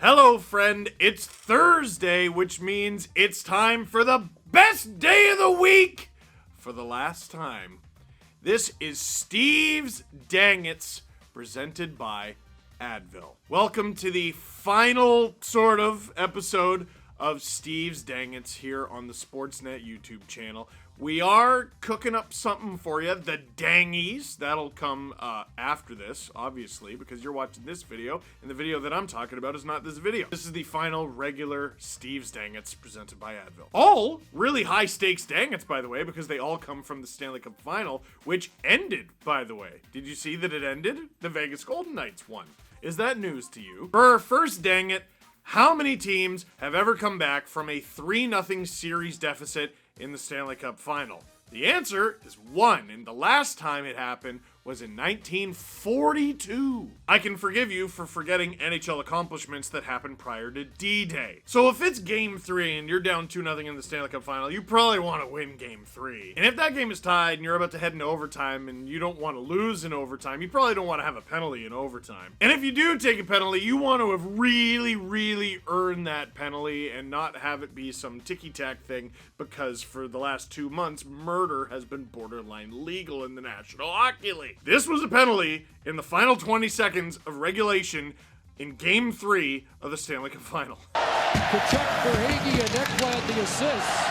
Hello, friend. It's Thursday, which means it's time for the best day of the week for the last time. This is Steve's Dangits, presented by Advil. Welcome to the final sort of episode of Steve's Dangits here on the Sportsnet YouTube channel. We are cooking up something for you, the Dangies. That'll come after this, obviously, because you're watching this video, and the video that I'm talking about is not this video. This is the final regular Steve's Dangits presented by Advil. All really high stakes Dangits, by the way, because they all come from the Stanley Cup final, which ended, by the way. Did you see that it ended? The Vegas Golden Knights won. Is that news to you? For our first Dangit, how many teams have ever come back from a 3-0 series deficit in the Stanley Cup final? The answer is 1, and the last time it happened was in 1942. I can forgive you for forgetting NHL accomplishments that happened prior to D-Day. So if it's Game 3 and you're down 2-0 in the Stanley Cup final, you probably want to win Game 3. And if that game is tied and you're about to head into overtime and you don't want to lose in overtime, you probably don't want to have a penalty in overtime. And if you do take a penalty, you want to have really earned that penalty and not have it be some ticky-tack thing, because for the last 2 months, murder has been borderline legal in the National Hockey League. This was a penalty in the final 20 seconds of regulation in Game 3 of the Stanley Cup final. Tkachuk for Hagee and Ekblad the assist.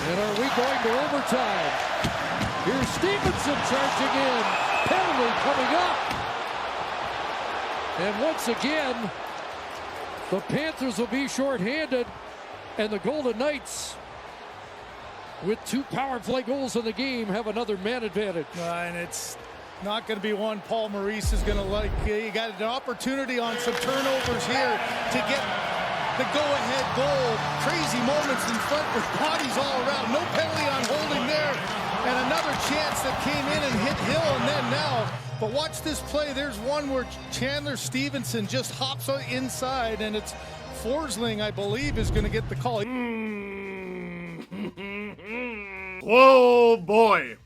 And are we going to overtime? Here's Stevenson charging in. Penalty coming up. And once again, the Panthers will be shorthanded, and the Golden Knights, with 2 power play goals in the game, have another man advantage. And it's not going to be one Paul Maurice is going to like. You got an opportunity on some turnovers here to get the go-ahead goal. Crazy moments in front with bodies all around. No penalty on holding there. And another chance that came in and hit Hill, and then now. But watch this play. There's one where Chandler Stevenson just hops inside, and it's Forsling, I believe, is going to get the call. Whoa, boy.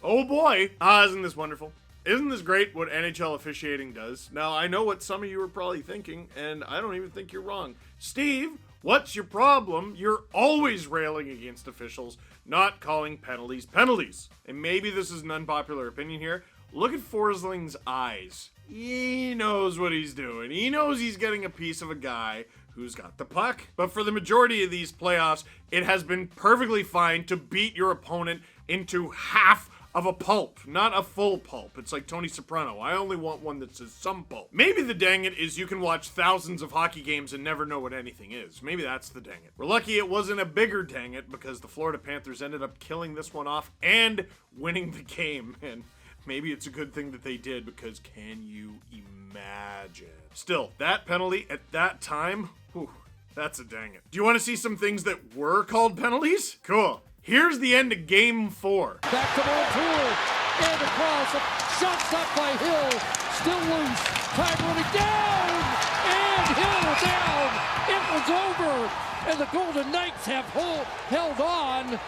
Oh, boy. Isn't this wonderful? Isn't this great what NHL officiating does? Now, I know what some of you are probably thinking, and I don't even think you're wrong. Steve, what's your problem? You're always railing against officials not calling penalties penalties. And maybe this is an unpopular opinion here. Look at Forsling's eyes. He knows what he's doing. He knows he's getting a piece of a guy who's got the puck. But for the majority of these playoffs, it has been perfectly fine to beat your opponent into half of a pulp, not a full pulp. It's like Tony Soprano. I only want one that says some pulp. Maybe the dang it is you can watch thousands of hockey games and never know what anything is. Maybe that's the dang it. We're lucky it wasn't a bigger dang it, because the Florida Panthers ended up killing this one off and winning the game. And maybe it's a good thing that they did, because can you imagine? Still, that penalty at that time, whew, that's a dang it. Do you want to see some things that were called penalties? Cool. Here's the end of Game 4. Back to Montour, and across, shots up by Hill, still loose, time running down, and Hill down. It was over, and the Golden Knights have held on,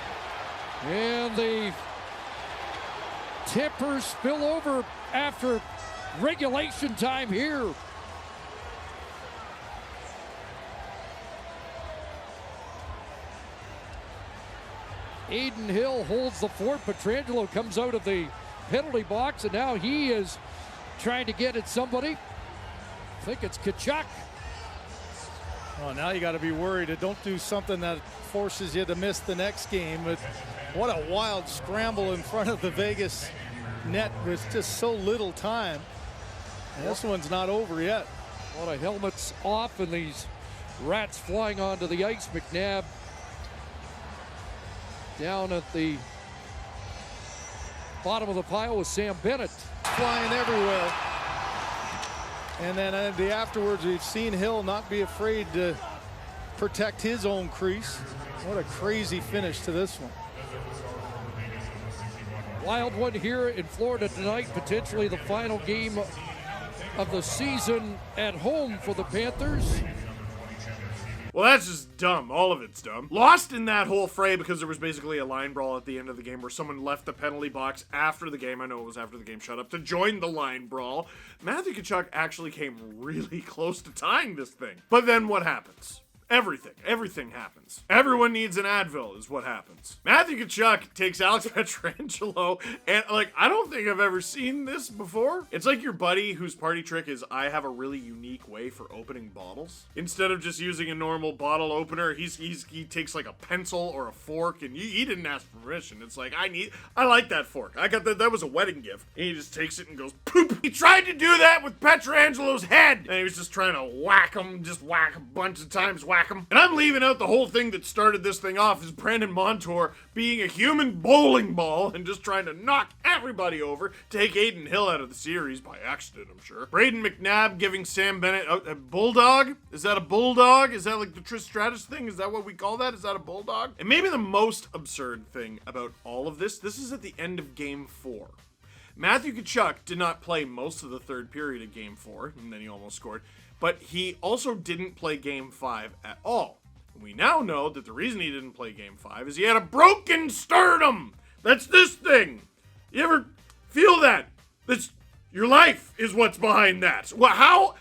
and the tempers spill over after regulation time here. Aiden Hill holds the fort. Pietrangelo comes out of the penalty box, and now he is trying to get at somebody. I think it's Tkachuk. Oh, now you got to be worried. Don't do something that forces you to miss the next game. But what a wild scramble in front of the Vegas net with just so little time. And this one's not over yet. A lot of helmets off and these rats flying onto the ice. McNabb down at the bottom of the pile with Sam Bennett. Flying everywhere. And then afterwards, we've seen Hill not be afraid to protect his own crease. What a crazy finish to this one. Wild one here in Florida tonight, potentially the final game of the season at home for the Panthers. Well, that's just dumb. All of it's dumb. Lost in that whole fray because there was basically a line brawl at the end of the game where someone left the penalty box after the game. I know it was after the game, shut up, to join the line brawl. Matthew Tkachuk actually came really close to tying this thing. But then what happens? Everything happens. Everyone needs an Advil is what happens. Matthew Tkachuk takes Alex Pietrangelo, and I don't think I've ever seen this before. It's like your buddy whose party trick is, I have a really unique way for opening bottles. Instead of just using a normal bottle opener, he takes like a pencil or a fork, and he didn't ask for permission. It's like, I like that fork. I got that was a wedding gift. And he just takes it and goes, poop. He tried to do that with Pietrangelo's head, and he was just trying to whack him, just whack a bunch of times, whack him. And I'm leaving out the whole thing that started this thing off is Brandon Montour being a human bowling ball and just trying to knock everybody over, take Aiden Hill out of the series by accident, I'm sure. Braden McNabb giving Sam Bennett a bulldog? Is that a bulldog? Is that like the Trish Stratus thing? Is that what we call that? Is that a bulldog? And maybe the most absurd thing about all of this is at the end of Game 4. Matthew Tkachuk did not play most of the third period of Game 4, and then he almost scored. But he also didn't play Game 5 at all. We now know that the reason he didn't play Game 5 is he had a broken sternum. That's this thing. You ever feel that? Your life is what's behind that. Well, how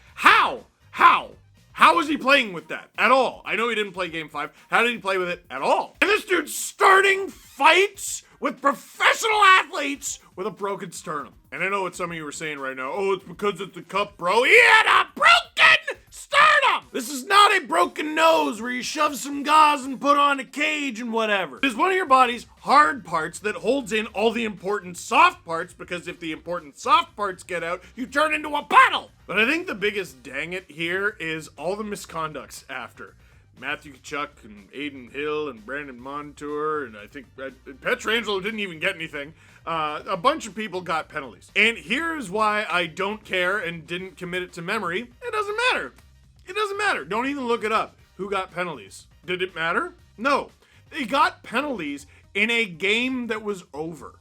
is he playing with that at all? I know he didn't play Game 5. How did he play with it at all? And this dude's starting fights with professional athletes with a broken sternum. And I know what some of you are saying right now. Oh, it's because it's the cup, bro. He had a broken sternum! This is not a broken nose where you shove some gauze and put on a cage and whatever. It is one of your body's hard parts that holds in all the important soft parts, because if the important soft parts get out, you turn into a puddle. But I think the biggest dang it here is all the misconducts after. Matthew Tkachuk and Aiden Hill and Brandon Montour, and I think Pietrangelo didn't even get anything. A bunch of people got penalties. And here's why I don't care and didn't commit it to memory. It doesn't matter. It doesn't matter. Don't even look it up. Who got penalties? Did it matter? No. They got penalties in a game that was over.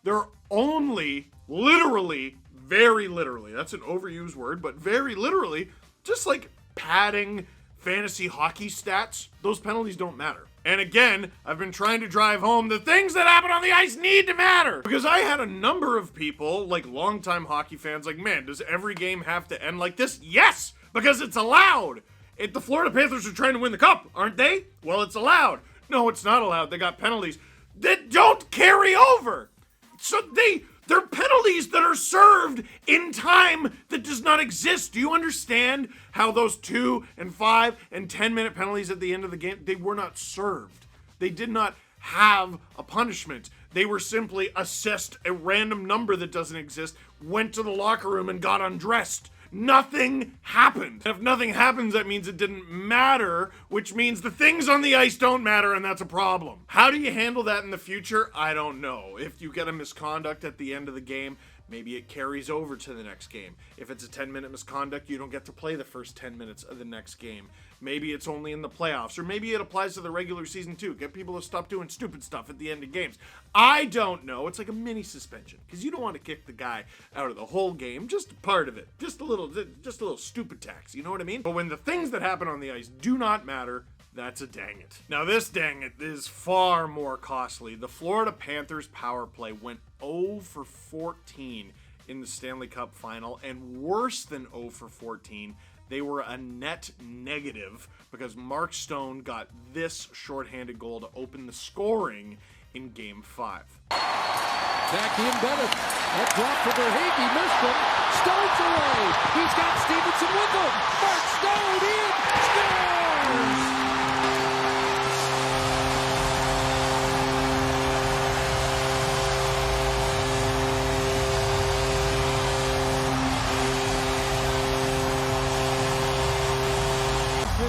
They're only literally, very literally, that's an overused word, but very literally, just like padding fantasy hockey stats, those penalties don't matter. And again, I've been trying to drive home the things that happen on the ice need to matter. Because I had a number of people, like longtime hockey fans, like, man, does every game have to end like this? Yes, because it's allowed. The Florida Panthers are trying to win the cup, aren't they? Well, it's allowed. No, it's not allowed. They got penalties that don't carry over. So they're penalties that are served in time that does not exist. Do you understand how those 2 and 5 and 10-minute penalties at the end of the game, they were not served. They did not have a punishment. They were simply assessed a random number that doesn't exist, went to the locker room and got undressed. Nothing happened. And if nothing happens, that means it didn't matter, which means the things on the ice don't matter, and that's a problem. How do you handle that in the future? I don't know. If you get a misconduct at the end of the game, maybe it carries over to the next game. If it's a 10-minute misconduct, you don't get to play the first 10 minutes of the next game. Maybe it's only in the playoffs, or maybe it applies to the regular season too. Get people to stop doing stupid stuff at the end of games. I don't know. It's like a mini suspension, because you don't want to kick the guy out of the whole game, just part of it. Just a little stupid tax, you know what I mean? But when the things that happen on the ice do not matter, that's a dang it. Now this dang it is far more costly. The Florida Panthers power play went 0 for 14 in the Stanley Cup final, and worse than 0 for 14, they were a net negative because Mark Stone got this shorthanded goal to open the scoring in Game 5. Back in Bennett. That drop for Verhaeghe, missed him. Stone's away. He's got Stevenson with him. Mark Stone in. Scores!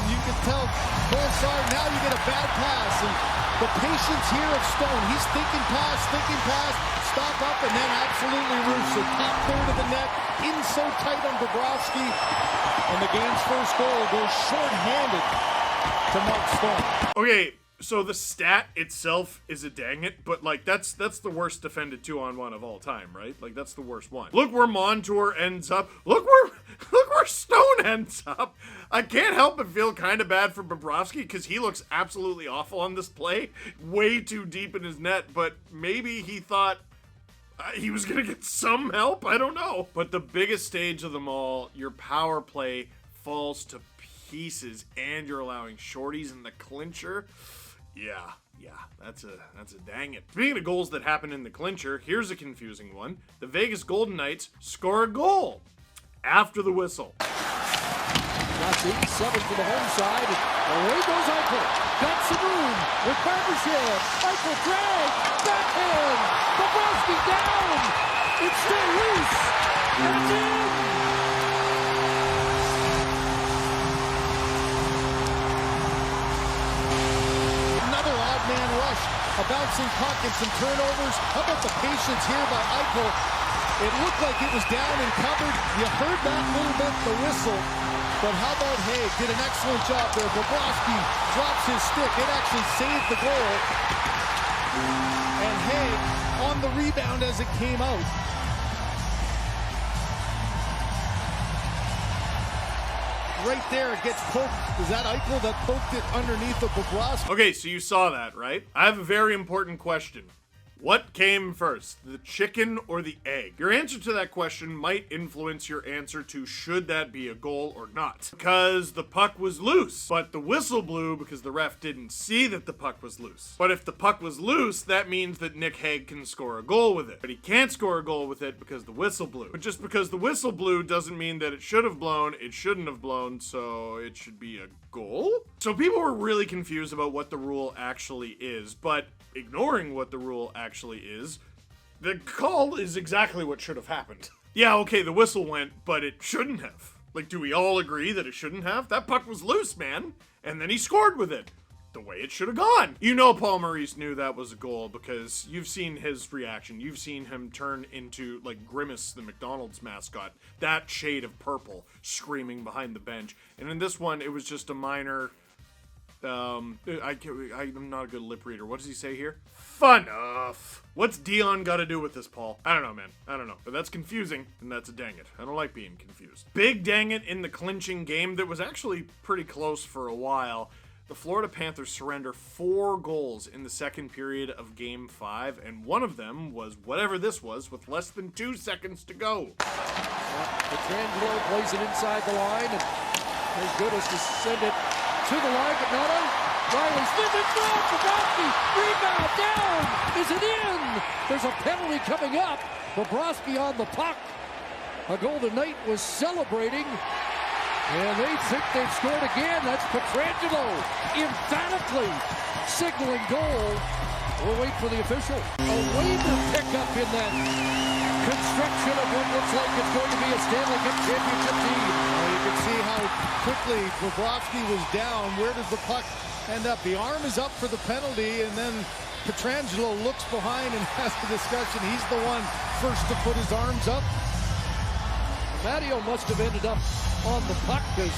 You can tell Bonsard, now you get a bad pass, and the patience here of Stone, he's thinking pass, stop up, and then absolutely roofs it. Top third of the net, in so tight on Bobrovsky, and the game's first goal goes short-handed to Mark Stone. Okay, So the stat itself is a dang it, but like that's the worst defended 2-on-1 of all time, right? Like that's the worst one. Look where Montour ends up. Look where Stone ends up. I can't help but feel kind of bad for Bobrovsky because he looks absolutely awful on this play, way too deep in his net. But maybe he thought he was gonna get some help. I don't know. But the biggest stage of them all, your power play falls to pieces, and you're allowing shorties in the clincher. Yeah, that's a dang it. Speaking of goals that happen in the clincher, here's a confusing one. The Vegas Golden Knights score a goal after the whistle. That's 8-7 for the home side. Away goes Eichel. Got some room with Barbashev. Eichel drag. Backhand. Bobrovsky down. It's still loose. It's in. Man rush, a bouncing puck and some turnovers. How about the patience here by Eichel? It looked like it was down and covered. You heard that little bit, the whistle. But how about Haig? Did an excellent job there. Bobrovsky drops his stick. It actually saved the goal. And Haig on the rebound as it came out. Right there, it gets poked. Is that Eichel that poked it underneath the Bobrovsky? Okay, so you saw that, right? I have a very important question. What came first, the chicken or the egg? Your answer to that question might influence your answer to should that be a goal or not. Because the puck was loose, but the whistle blew because the ref didn't see that the puck was loose. But if the puck was loose, that means that Nick Hague can score a goal with it. But he can't score a goal with it because the whistle blew. But just because the whistle blew doesn't mean that it should have blown, it shouldn't have blown, so it should be a goal? So people were really confused about what the rule actually is, but ignoring what the rule actually is, the call is exactly what should have happened. Yeah, okay, the whistle went, but it shouldn't have. Like, do we all agree that it shouldn't have? That puck was loose, man. And then he scored with it. The way it should have gone. You know Paul Maurice knew that was a goal because you've seen his reaction. You've seen him turn into, like, Grimace, the McDonald's mascot. That shade of purple screaming behind the bench. And in this one, it was just a minor... I'm not a good lip reader. What does he say here? Fun enough. What's Dion got to do with this, Paul? I don't know, man. I don't know. But that's confusing, and that's a dang it. I don't like being confused. Big dang it in the clinching game that was actually pretty close for a while. The Florida Panthers surrender 4 goals in the second period of Game 5, and one of them was whatever this was with less than 2 seconds to go. Dangle plays it inside the line, and as good as to send it to the line, but not out. Riley spins it down. Bobrovsky, rebound down. Is it in? There's a penalty coming up. Bobrovsky on the puck. A Golden Knight was celebrating, and they think they've scored again. That's Pietrangelo emphatically signaling goal. We'll wait for the official. A waiver pickup in that construction of what looks like it's going to be a Stanley Cup championship team. You can see how quickly Bobrovsky was down. Where does the puck end up? The arm is up for the penalty, and then Pietrangelo looks behind and has the discussion. He's the one first to put his arms up. Matteo must have ended up on the puck because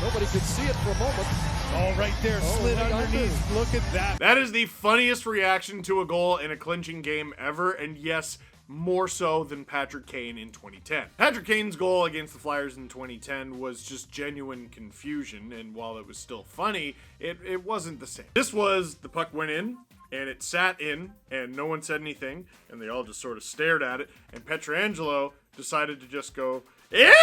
nobody could see it for a moment. Oh, right there, slid underneath. Look at that. That is the funniest reaction to a goal in a clinching game ever, and yes, more so than Patrick Kane in 2010. Patrick Kane's goal against the Flyers in 2010 was just genuine confusion, and while it was still funny, it wasn't the same. This was, the puck went in, and it sat in, and no one said anything, and they all just sort of stared at it, and Pietrangelo decided to just go, yeah!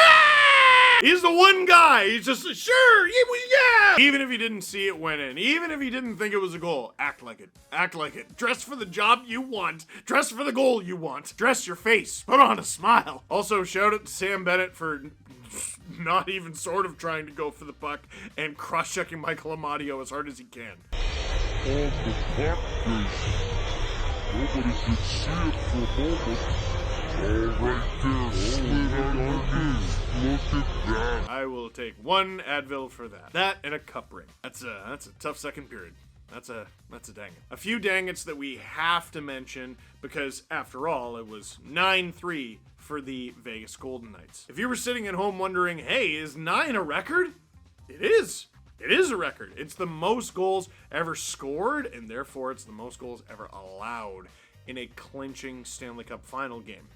He's the one guy. He's just, sure, yeah! Even if he didn't see it went in, even if he didn't think it was a goal, act like it. Act like it. Dress for the job you want. Dress for the goal you want. Dress your face. Put on a smile. Also, shout out to Sam Bennett for not even sort of trying to go for the puck and cross-checking Michael Amadio as hard as he can. On the puck is, nobody could see it for a moment. All right there, slid underneath. Look at that. I will take 1 Advil for that. That and a cup ring. That's a tough second period. That's a dang it. A few dang it's that we have to mention because, after all, it was 9-3 for the Vegas Golden Knights. If you were sitting at home wondering, hey, is 9 a record? It is. It is a record. It's the most goals ever scored, and therefore it's the most goals ever allowed in a clinching Stanley Cup final game.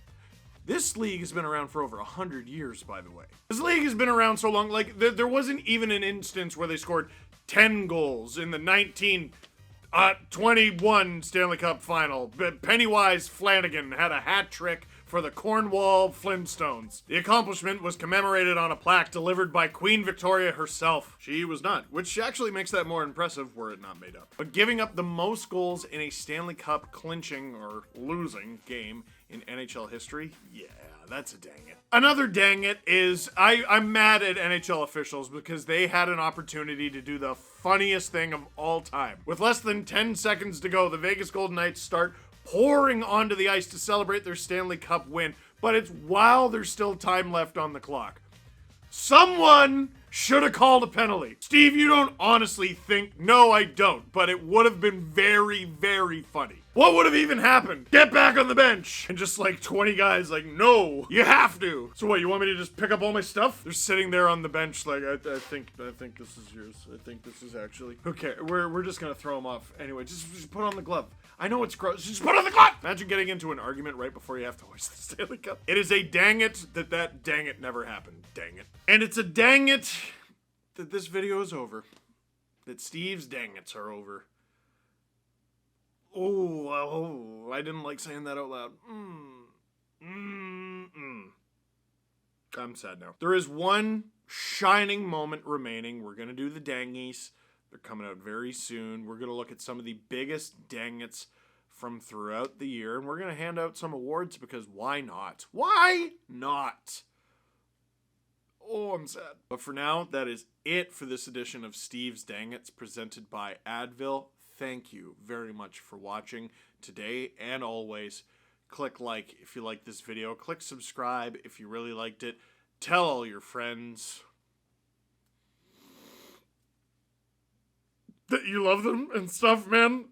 This league has been around for over 100 years, by the way. This league has been around so long, like, there wasn't even an instance where they scored 10 goals in the 1921 Stanley Cup final. Pennywise Flanagan had a hat trick for the Cornwall Flintstones. The accomplishment was commemorated on a plaque delivered by Queen Victoria herself. She was not, which actually makes that more impressive were it not made up. But giving up the most goals in a Stanley Cup clinching or losing game in NHL history, yeah, that's a dang it. Another dang it is I'm mad at NHL officials because they had an opportunity to do the funniest thing of all time. With less than 10 seconds to go, the Vegas Golden Knights start pouring onto the ice to celebrate their Stanley Cup win, but it's while there's still time left on the clock. Someone should have called a penalty. Steve, you don't honestly think? No, I don't, but it would have been very, very funny. What would have even happened? Get back on the bench. And just like 20 guys like, no, you have to. So what, you want me to just pick up all my stuff? They're sitting there on the bench like, I think this is yours. I think this is actually. Okay, we're just gonna throw them off. Anyway, just put on the glove. I know it's gross. Just put on the glove! Imagine getting into an argument right before you have to hoist the Stanley Cup. It is a dang it that dang it never happened. Dang it. And it's a dang it that this video is over. That Steve's dang it's are over. Oh, I didn't like saying that out loud. I'm sad now. There is one shining moment remaining. We're going to do the dangies. They're coming out very soon. We're going to look at some of the biggest dang-its from throughout the year, and we're going to hand out some awards because why not? Why not? Oh, I'm sad. But for now, that is it for this edition of Steve's Dang-Its presented by Advil. Thank you very much for watching today and always. Click like if you like this video. Click subscribe if you really liked it. Tell all your friends that you love them and stuff, man.